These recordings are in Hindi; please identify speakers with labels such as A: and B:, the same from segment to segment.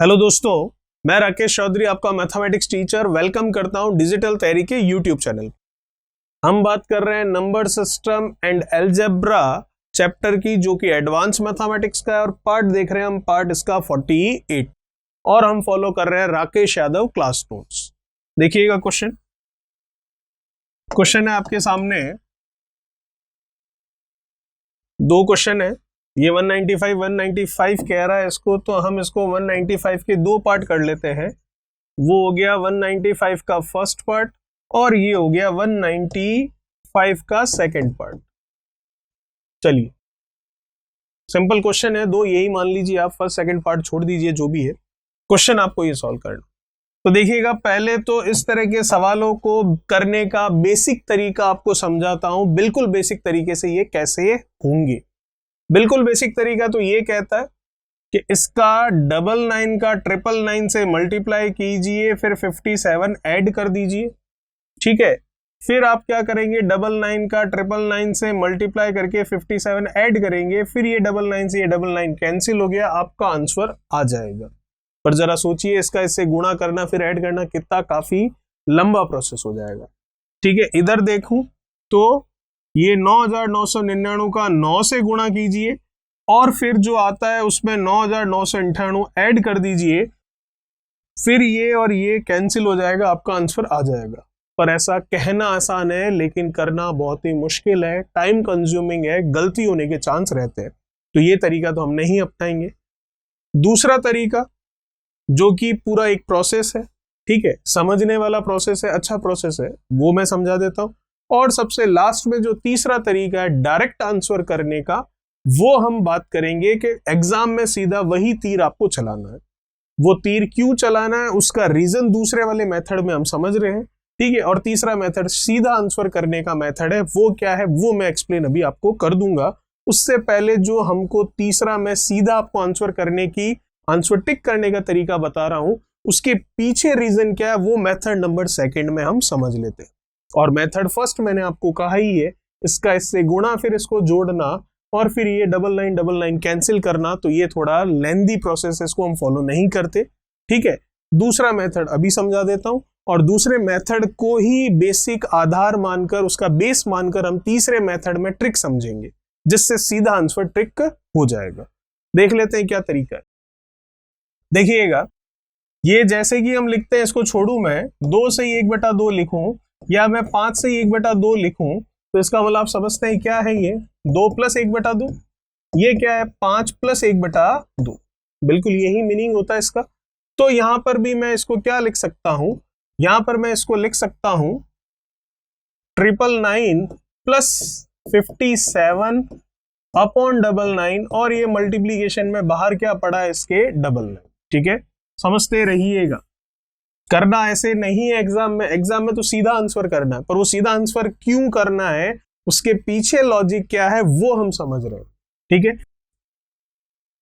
A: हेलो दोस्तों, मैं राकेश चौधरी आपका मैथमेटिक्स टीचर वेलकम करता हूं डिजिटल थ्योरी के यूट्यूब चैनल। हम बात कर रहे हैं number system and algebra chapter की, जो कि एडवांस मैथमेटिक्स का है और पार्ट देख रहे हैं हम पार्ट इसका 48 और हम फॉलो कर रहे हैं राकेश यादव क्लास नोट्स। देखिएगा क्वेश्चन है आपके सामने, दो क्वेश्चन है। ये 195 कह रहा है इसको, तो हम इसको 195 के दो पार्ट कर लेते हैं। वो हो गया 195 का फर्स्ट पार्ट और ये हो गया 195 का सेकंड पार्ट। चलिए, सिंपल क्वेश्चन है दो, यही मान लीजिए आप, फर्स्ट सेकंड पार्ट छोड़ दीजिए जो भी है, क्वेश्चन आपको ये सॉल्व करना। तो देखिएगा, पहले तो इस तरह के सवालों को करने का बेसिक तरीका आपको समझाता हूं, बिल्कुल बेसिक तरीके से ये कैसे होंगे। बिल्कुल बेसिक तरीका तो ये कहता है कि इसका 99 का 999 से मल्टीप्लाई कीजिए, फिर 57 ऐड कर दीजिए। ठीक है, फिर आप क्या करेंगे, 99 का 999 से मल्टीप्लाई करके 57 ऐड करेंगे, फिर ये 99 से ये 99 कैंसिल हो गया, आपका आंसर आ जाएगा। पर जरा सोचिए, इसका इससे गुणा करना फिर ऐड करना कितना काफी लंबा प्रोसेस हो जाएगा। ठीक है, इधर देखूं तो ये 9999 का 9 से गुणा कीजिए और फिर जो आता है उसमें 9998 ऐड कर दीजिए, फिर ये और ये कैंसिल हो जाएगा, आपका आंसर आ जाएगा। पर ऐसा कहना आसान है लेकिन करना बहुत ही मुश्किल है, टाइम कंज्यूमिंग है, गलती होने के चांस रहते हैं, तो ये तरीका तो हम नहीं अपनाएंगे। दूसरा तरीका जो कि पूरा एक प्रोसेस है, ठीक है, समझने वाला प्रोसेस है, अच्छा प्रोसेस है, वो मैं समझा देता हूं। और सबसे लास्ट में जो तीसरा तरीका है डायरेक्ट आंसर करने का, वो हम बात करेंगे कि एग्जाम में सीधा वही तीर आपको चलाना है। वो तीर क्यों चलाना है उसका रीजन दूसरे वाले मेथड में हम समझ रहे हैं, ठीक है। और तीसरा मेथड सीधा आंसर करने का मेथड है, वो क्या है वो मैं एक्सप्लेन अभी आपको कर दूंगा। उससे पहले जो हमको तीसरा मैं सीधा आपको आंसर करने की, आंसर टिक करने का तरीका बता रहा हूं, उसके पीछे रीजन क्या है वो मेथड नंबर सेकंड में हम समझ लेते हैं। और मेथड फर्स्ट मैंने आपको कहा ही है, इसका इससे गुणा फिर इसको जोड़ना और फिर ये 9999 कैंसिल करना, तो ये थोड़ा लेंदी प्रोसेस है, इसको हम फॉलो नहीं करते। ठीक है, दूसरा मेथड अभी समझा देता हूं और दूसरे मेथड को ही बेसिक आधार मानकर, उसका बेस मानकर हम तीसरे मेथड में ट्रिक समझेंगे, जिससे सीधा आंसर ट्रिक हो जाएगा। देख लेते हैं क्या तरीका है। देखिएगा, ये जैसे कि हम लिखते हैं, इसको छोड़ू मैं, 2 से 1/2 लिखूं या मैं 5 से 1/2 लिखूं, तो इसका मतलब आप समझते हैं क्या है, ये 2 + 1/2, ये क्या है 5 + 1/2, बिल्कुल यही मीनिंग होता है इसका। तो यहां पर भी मैं इसको क्या लिख सकता हूं, यहां पर मैं इसको लिख सकता हूं 999 + 57 अपॉन 99, और ये मल्टीप्लीकेशन में बाहर क्या पड़ा है इसके 99। ठीक है, समझते रहिएगा, करना ऐसे नहीं है एग्जाम में। एग्जाम में तो सीधा आंसर करना है, पर वो सीधा आंसर क्यों करना है, उसके पीछे लॉजिक क्या है वो हम समझ रहे हैं। ठीक है,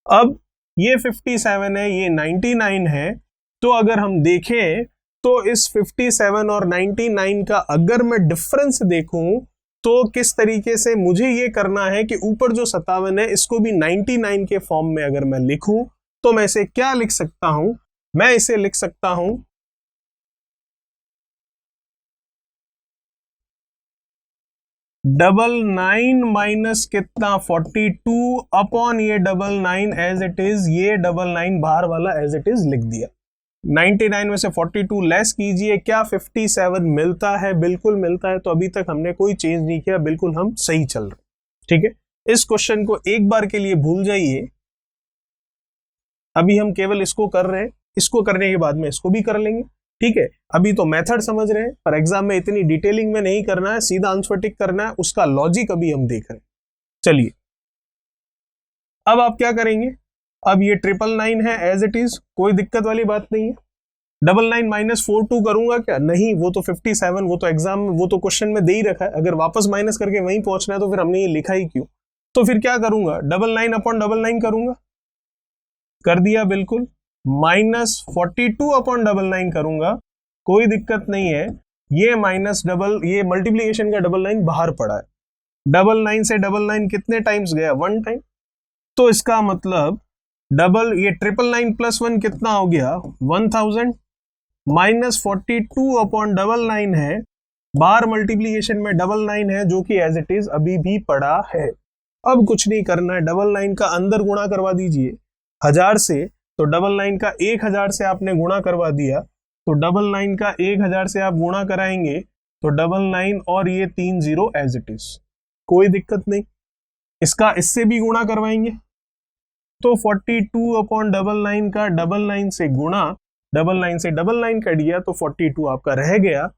A: अब ये 57 है, ये 99 है, तो अगर हम देखें तो इस 57 और 99 का अगर मैं डिफरेंस देखूं तो किस तरीके से मुझे ये करना है कि ऊपर जो 57 है इसको भी 99 के फॉर्म में अगर मैं लिखूं, तो मैं इसे क्या लिख सकता हूं, मैं इसे लिख सकता हूं 99 माइनस कितना 42 अपॉन ये 99 एज इट इज, ये 99 बाहर वाला एज इट इज लिख दिया। 99 में से 42 लेस कीजिए, क्या 57 मिलता है, बिल्कुल मिलता है। तो अभी तक हमने कोई चेंज नहीं किया, बिल्कुल हम सही चल रहे। ठीक है, इस क्वेश्चन को एक बार के लिए भूल जाइए, अभी हम केवल इसको कर रहे हैं, इसको करने के बाद में इसको भी कर लेंगे। ठीक है, अभी तो मेथड समझ रहे हैं, पर एग्जाम में इतनी डिटेलिंग में नहीं करना है, सीधा आंसर टिक करना है, उसका लॉजिक अभी हम देख रहे हैं। चलिए, अब आप क्या करेंगे, अब ये 999 है एज इट इज, कोई दिक्कत वाली बात नहीं है। 99 - 42 करूंगा क्या, नहीं, वो तो 57, वो तो एग्जाम में, वो तो क्वेश्चन में दे ही रखा है, अगर वापस माइनस करके वहीं पहुंचना है तो फिर हमने ये लिखा ही क्यों। तो फिर क्या करूंगा, 99 अपॉन 99 करूंगा, कर दिया बिल्कुल, -42 अपॉन 99 करूंगा, कोई दिक्कत नहीं है, ये माइनस डबल, ये मल्टीप्लीकेशन का 99 बाहर पड़ा है, 99 से 99 कितने टाइम्स गया, 1 टाइम। तो इसका मतलब डबल ये 999 प्लस 1 कितना हो गया 1000 माइनस 42 अपॉन 99 है, बार मल्टीप्लीकेशन में 99 है जो कि एज इट इज अभी भी पड़ा है। अब कुछ नहीं करना है, 99 का अंदर गुणा करवा दीजिए 1000 से, तो 99 का 1000 से आपने गुणा करवा दिया, तो 99 का 1000 से आप गुणा कराएंगे तो 99 और ये 30 एज इट इज, कोई दिक्कत नहीं। इसका इससे भी गुणा करवाएंगे तो 42 अपॉन 99 का 99 से गुणा, 99 से 99 कट गया तो 42 आपका रह गया।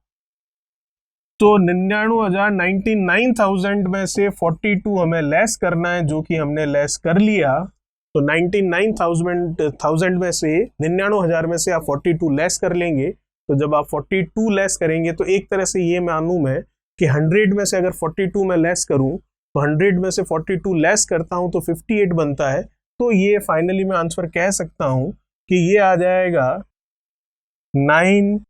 A: तो 99,000 में से 42 हमें लेस करना है, जो कि हमने लेस कर लिया। तो 99,000 में से 99,000 में से आप 42 लेस कर लेंगे, तो जब आप 42 लेस करेंगे तो एक तरह से ये मालूम है कि 100 में से अगर 42 में लेस करूं तो 100 में से 42 लेस करता हूं तो 58 बनता है। तो ये फाइनली मैं आंसर कह सकता हूं कि ये आ जाएगा 9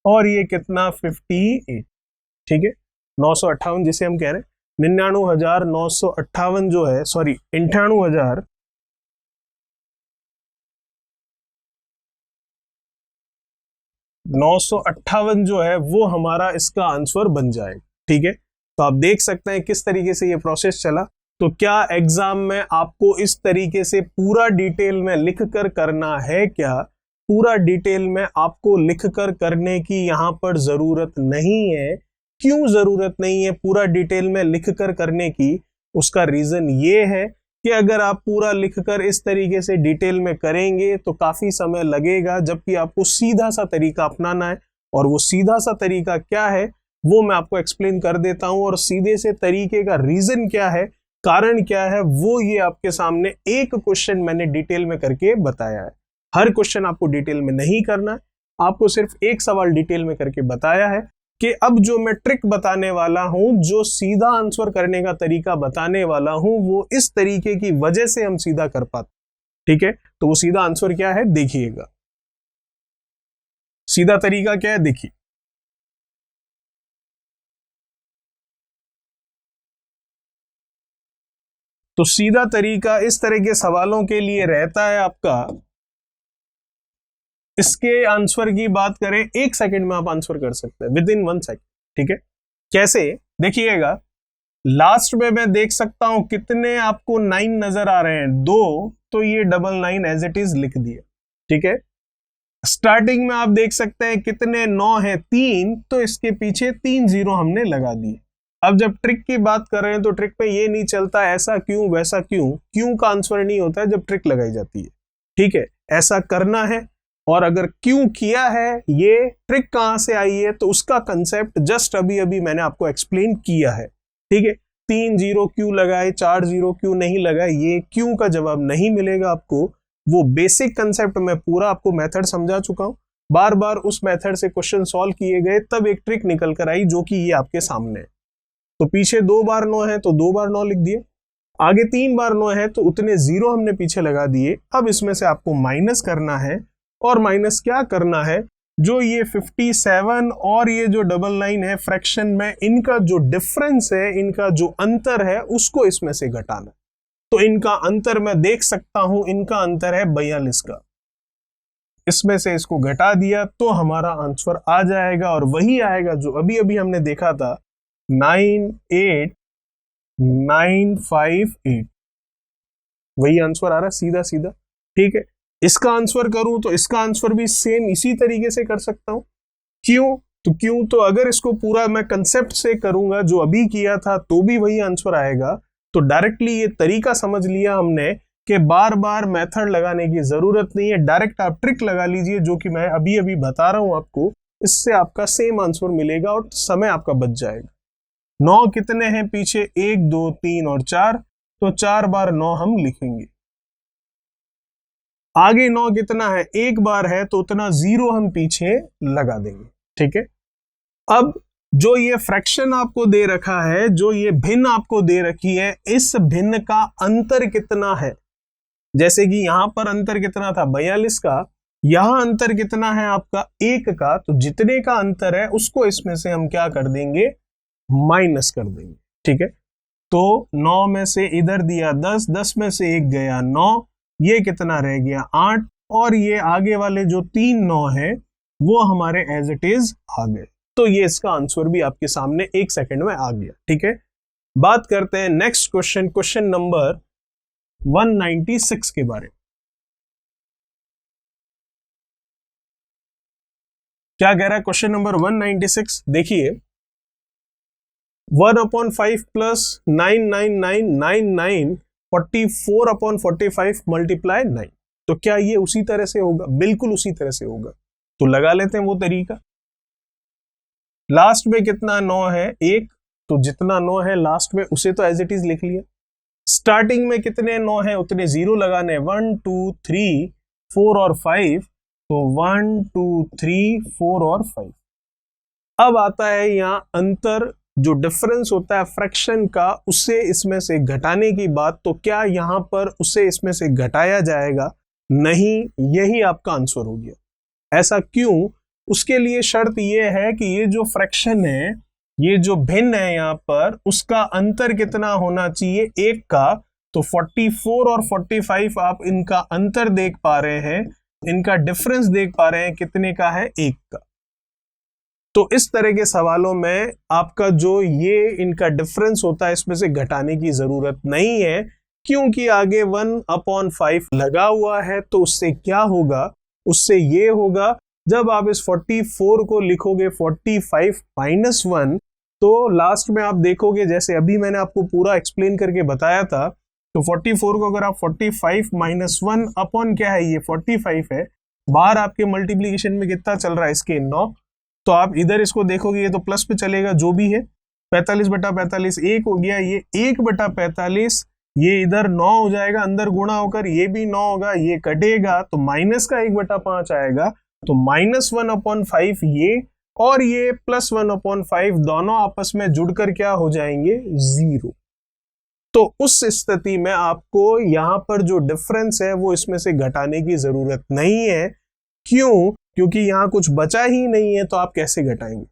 A: और ये कितना 58, ठीक है 958 जिसे हम कह रहे हैं 99,958 जो है, सॉरी 98,958 जो है वो हमारा इसका आंसर बन जाएगा। ठीक है, तो आप देख सकते हैं किस तरीके से ये प्रोसेस चला। तो क्या एग्जाम में आपको इस तरीके से पूरा डिटेल में लिख कर करना है क्या? पूरा डिटेल में आपको लिख कर करने की यहां पर जरूरत नहीं है। क्यों जरूरत नहीं है पूरा डिटेल में लिख कर करने की? उसका रीजन ये है कि अगर आप पूरा लिखकर इस तरीके से डिटेल में करेंगे तो काफी समय लगेगा, जबकि आपको सीधा सा तरीका अपनाना है। और वो सीधा सा तरीका क्या है वो मैं आपको एक्सप्लेन कर देता हूं, और सीधे से तरीके का रीजन क्या है, कारण क्या है, वो ये आपके सामने एक क्वेश्चन मैंने डिटेल में करके बताया है। हर क्वेश्चन आपको डिटेल में नहीं करना है, आपको सिर्फ एक सवाल डिटेल में करके बताया है कि अब जो मैं ट्रिक बताने वाला हूं, जो सीधा आंसर करने का तरीका बताने वाला हूं, वो इस तरीके की वजह से हम सीधा कर पाते। ठीक है, तो वो सीधा आंसर क्या है देखिएगा। सीधा तरीका क्या है देखिए। तो सीधा तरीका इस तरह के सवालों के लिए रहता है आपका, इसके आंसर की बात करें 1 सेकंड में आप आंसर कर सकते हैं, विद इन 1 सेकंड। ठीक है, कैसे देखिएगा, लास्ट में मैं देख सकता हूं कितने आपको 9 नजर आ रहे हैं, 2, तो ये 99 एज इट इज लिख दिया। ठीक है, स्टार्टिंग में आप देख सकते हैं कितने 9 है 3, तो इसके पीछे 3 0 हमने लगा दिए। अब जब ट्रिक की बात कर रहे हैं तो ट्रिक में ये नहीं चलता ऐसा क्यों वैसा क्यों, क्यों का आंसर नहीं होता है जब ट्रिक लगाई जाती है। ठीक है, ऐसा करना है, और अगर क्यों किया है, ये ट्रिक कहां से आई है, तो उसका कंसेप्ट जस्ट अभी अभी मैंने आपको एक्सप्लेन किया है। ठीक है, 3 0 क्यों लगाए, 4 0 क्यों नहीं लगाए, ये क्यों का जवाब नहीं मिलेगा आपको। वो बेसिक कंसेप्ट में पूरा आपको मेथड समझा चुका हूं, बार बार उस मेथड से क्वेश्चन सॉल्व किए गए, तब एक ट्रिक निकल कर आई जो कि ये आपके सामने है। तो पीछे 2 बार 9 है तो 2 बार 9 लिख दिए, आगे 3 बार 9 है तो उतने 0 हमने पीछे लगा दिए। अब इसमें से आपको माइनस करना है, और माइनस क्या करना है, जो ये 57 और ये जो 99 है फ्रैक्शन में, इनका जो डिफरेंस है, इनका जो अंतर है, उसको इसमें से घटाना। तो इनका अंतर मैं देख सकता हूं, इनका अंतर है 42 का, इसमें से इसको घटा दिया तो हमारा आंसर आ जाएगा, और वही आएगा जो अभी अभी हमने देखा था 98958, वही आंसर आ रहा सीधा सीधा। ठीक है, इसका आंसर करूं तो इसका आंसर भी सेम इसी तरीके से कर सकता हूं। क्यों तो अगर इसको पूरा मैं कंसेप्ट से करूंगा जो अभी किया था तो भी वही आंसर आएगा। तो डायरेक्टली ये तरीका समझ लिया हमने कि बार बार मेथड लगाने की जरूरत नहीं है, डायरेक्ट आप ट्रिक लगा लीजिए जो कि मैं अभी अभी बता रहा हूं आपको, इससे आपका सेम आंसर मिलेगा और समय आपका बच जाएगा। 9 कितने हैं पीछे, 1 2 3 और 4, तो 4 बार 9 हम लिखेंगे। आगे 9 कितना है, 1 बार है तो उतना 0 हम पीछे लगा देंगे। ठीक है, अब जो ये फ्रैक्शन आपको दे रखा है, जो ये भिन्न आपको दे रखी है, इस भिन्न का अंतर कितना है, जैसे कि यहां पर अंतर कितना था 42 का, यहां अंतर कितना है आपका 1 का, तो जितने का अंतर है उसको इसमें से हम क्या कर देंगे, माइनस कर देंगे। ठीक है, तो 9 में से इधर दिया 10, 10 में से 1 गया 9, ये कितना रह गया 8, और ये आगे वाले जो 3 9 है वो हमारे एज इट इज आ गए। तो ये इसका आंसर भी आपके सामने 1 सेकंड में आ गया। ठीक है, बात करते हैं नेक्स्ट क्वेश्चन, क्वेश्चन नंबर 196 के बारे में। क्या कह रहा है क्वेश्चन नंबर 196? देखिए 1/5 प्लस 99999 44/45 मल्टीप्लाई 9। तो क्या ये उसी तरह से होगा? बिल्कुल उसी तरह से होगा। तो लगा लेते हैं वो तरीका। लास्ट में कितना 9 है? 1, तो जितना 9 है लास्ट में उसे तो एज इट इज लिख लिया। स्टार्टिंग में कितने 9 है उतने 0 लगाने, 1 2 3 4 और 5, तो 1 2 3 4 और 5। अब आता है यहां अंतर, जो डिफरेंस होता है फ्रैक्शन का, उससे इसमें से घटाने की बात। तो क्या यहां पर उसे इसमें से घटाया जाएगा? नहीं, यही आपका आंसर हो गया। ऐसा क्यों? उसके लिए शर्त यह है कि ये जो फ्रैक्शन है, ये जो भिन्न है यहां पर, उसका अंतर कितना होना चाहिए? 1 का। तो 44 और 45 आप इनका अंतर देख पा रहे हैं, इनका डिफरेंस देख पा रहे हैं, कितने का है? 1 का। तो इस तरह के सवालों में आपका जो ये इनका डिफरेंस होता है इसमें से घटाने की जरूरत नहीं है, क्योंकि आगे 1/5 लगा हुआ है। तो उससे क्या होगा? उससे ये होगा, जब आप इस 44 को लिखोगे 45 - 1, तो लास्ट में आप देखोगे, जैसे अभी मैंने आपको पूरा एक्सप्लेन करके बताया था, तो 44 को अगर आप 45 - 1 अपॉन क्या है, ये 45 है, बाहर आपके मल्टीप्लीकेशन में कितना चल रहा है इसके 9, तो आप इधर इसको देखोगे ये तो प्लस पे चलेगा जो भी है, 45/45 1 हो गया, ये 1/45, ये इधर 9 हो जाएगा, अंदर गुणा होकर ये भी 9 होगा, ये कटेगा तो माइनस का 1/5 आएगा, तो -1/5 ये और ये +1/5 दोनों आपस में जुड़कर क्या हो जाएंगे? 0। तो उस स्थिति में आपको यहां पर जो डिफरेंस है वो इसमें से घटाने की जरूरत नहीं है। क्यों? क्योंकि यहां कुछ बचा ही नहीं है, तो आप कैसे घटाएंगे?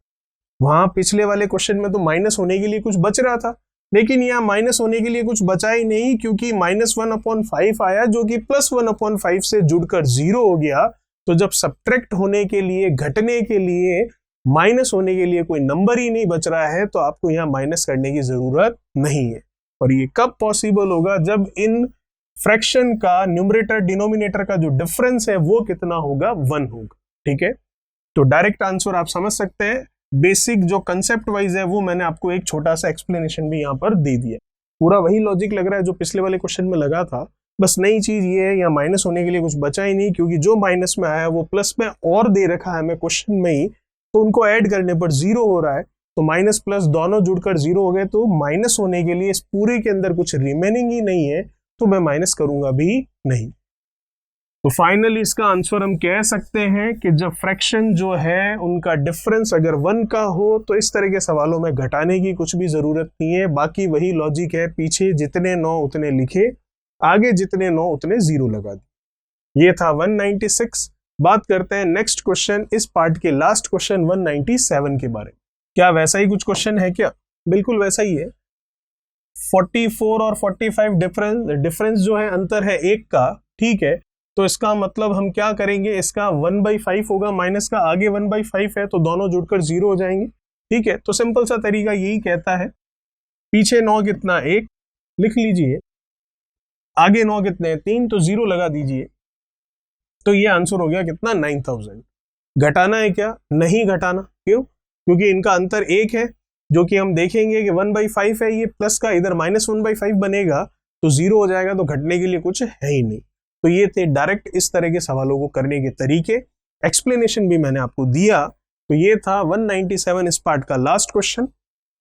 A: वहां पिछले वाले क्वेश्चन में तो माइनस होने के लिए कुछ बच रहा था, लेकिन यहाँ माइनस होने के लिए कुछ बचा ही नहीं, क्योंकि -1/5 आया जो कि +1/5 से जुड़कर 0 हो गया। तो जब सब्ट्रैक्ट होने के लिए, घटने के लिए, माइनस होने के लिए कोई नंबर ही नहीं बच रहा है, तो आपको यहाँ माइनस करने की जरूरत नहीं है। और ये कब पॉसिबल होगा? जब इन फ्रैक्शन का न्यूमरेटर डिनोमिनेटर का जो डिफरेंस है वो कितना होगा? 1 होगा। ठीक है, तो डायरेक्ट आंसर आप समझ सकते हैं। बेसिक जो कंसेप्ट वाइज है वो मैंने आपको एक छोटा सा एक्सप्लेनेशन भी यहाँ पर दे दिया। पूरा वही लॉजिक लग रहा है जो पिछले वाले क्वेश्चन में लगा था, बस नई चीज ये है यहाँ माइनस होने के लिए कुछ बचा ही नहीं, क्योंकि जो माइनस में आया वो प्लस में और दे रखा है हमें क्वेश्चन में ही, तो उनको ऐड करने पर 0 हो रहा है, तो माइनस प्लस दोनों जुड़कर 0 हो गए। तो माइनस होने के लिए इस पूरे के अंदर कुछ रिमेनिंग ही नहीं है, तो मैं माइनस करूंगा भी नहीं। तो फाइनली इसका आंसर हम कह सकते हैं कि जब फ्रैक्शन जो है उनका डिफरेंस अगर 1 का हो, तो इस तरह के सवालों में घटाने की कुछ भी जरूरत नहीं है। बाकी वही लॉजिक है, पीछे जितने 9 उतने लिखे, आगे जितने 9 उतने 0 लगा दिए। ये था 196। बात करते हैं नेक्स्ट क्वेश्चन, इस पार्ट के लास्ट क्वेश्चन 197 के बारे में। क्या वैसा ही कुछ क्वेश्चन है क्या? बिल्कुल वैसा ही है। 44 और 45 डिफरेंस जो है, अंतर है 1 का। ठीक है, तो इसका मतलब हम क्या करेंगे, इसका 1/5 होगा, माइनस का आगे 1/5 है, तो दोनों जुड़कर 0 हो जाएंगे। ठीक है, तो सिंपल सा तरीका यही कहता है, पीछे 9 कितना 1 लिख लीजिए, आगे 9 कितने 3, तो 0 लगा दीजिए, तो ये आंसर हो गया कितना 9000। घटाना है क्या? नहीं घटाना। क्यों? क्योंकि इनका अंतर 1 है, जो कि हम देखेंगे कि 1/5 है, ये प्लस का इधर -1/5 बनेगा, तो 0 हो जाएगा, तो घटने के लिए कुछ है ही नहीं। तो ये थे डायरेक्ट इस तरह के सवालों को करने के तरीके। एक्सप्लेनेशन भी मैंने आपको दिया। तो ये था 197 इस पार्ट का लास्ट क्वेश्चन।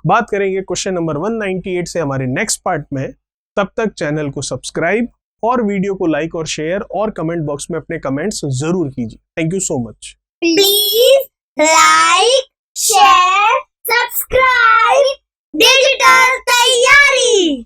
A: बात करेंगे क्वेश्चन नंबर 198 से हमारे नेक्स्ट पार्ट में। तब तक चैनल को सब्सक्राइब और वीडियो को लाइक और शेयर और कमेंट बॉक्स में अपने कमेंट्स जरूर कीजिए। Thank you so much.
B: Please like, share, subscribe digital तैयारी।